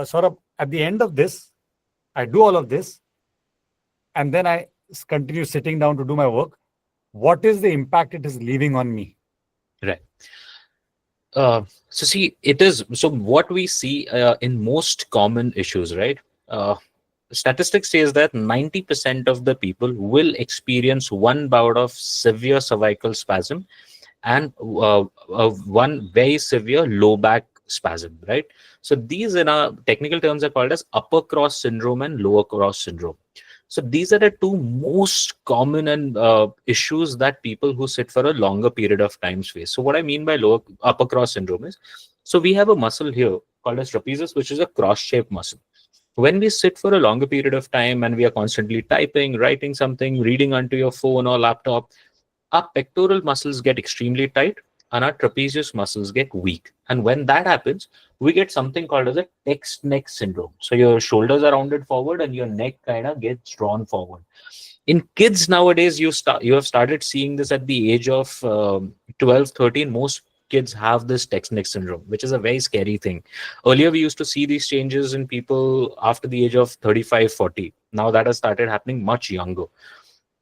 sort of at the end of this, I do all of this, and then I continue sitting down to do my work. What is the impact it is leaving on me? Right. So see, it is so what we see in most common issues, right? Uh, Statistics says that 90% of the people will experience one bout of severe cervical spasm and one very severe low back spasm, right? So these in our technical terms are called as upper cross syndrome and lower cross syndrome. So these are the two most common and issues that people who sit for a longer period of time face. So what I mean by lower upper cross syndrome is, so we have a muscle here called as trapezius, which is a cross-shaped muscle. When we sit for a longer period of time and we are constantly typing, writing something, reading onto your phone or laptop, our pectoral muscles get extremely tight and our trapezius muscles get weak. And when that happens, we get something called as a text neck syndrome. So your shoulders are rounded forward and your neck kind of gets drawn forward. In kids nowadays, you have started seeing this at the age of 12, 13. Most kids have this text neck syndrome, which is a very scary thing. Earlier, we used to see these changes in people after the age of 35, 40. Now that has started happening much younger.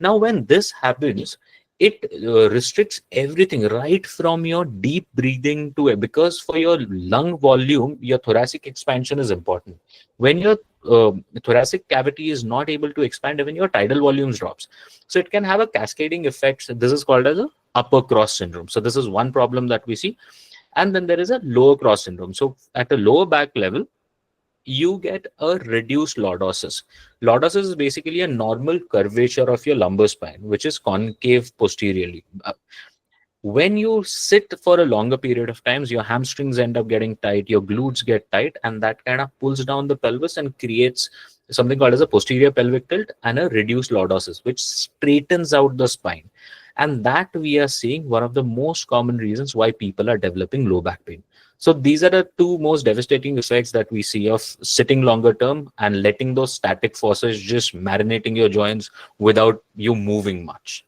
Now, when this happens, it restricts everything right from your deep breathing to it, because for your lung volume, your thoracic expansion is important. When your thoracic cavity is not able to expand, even your tidal volumes drops. So it can have a cascading effect. This is called as a upper cross syndrome. So this is one problem that we see. And then there is a lower cross syndrome. So at a lower back level, you get a reduced lordosis. Lordosis is basically a normal curvature of your lumbar spine, which is concave posteriorly. When you sit for a longer period of times, your hamstrings end up getting tight, your glutes get tight, and that kind of pulls down the pelvis and creates something called as a posterior pelvic tilt and a reduced lordosis, which straightens out the spine. And that we are seeing one of the most common reasons why people are developing low back pain. So these are the two most devastating effects that we see of sitting longer term and letting those static forces just marinating your joints without you moving much.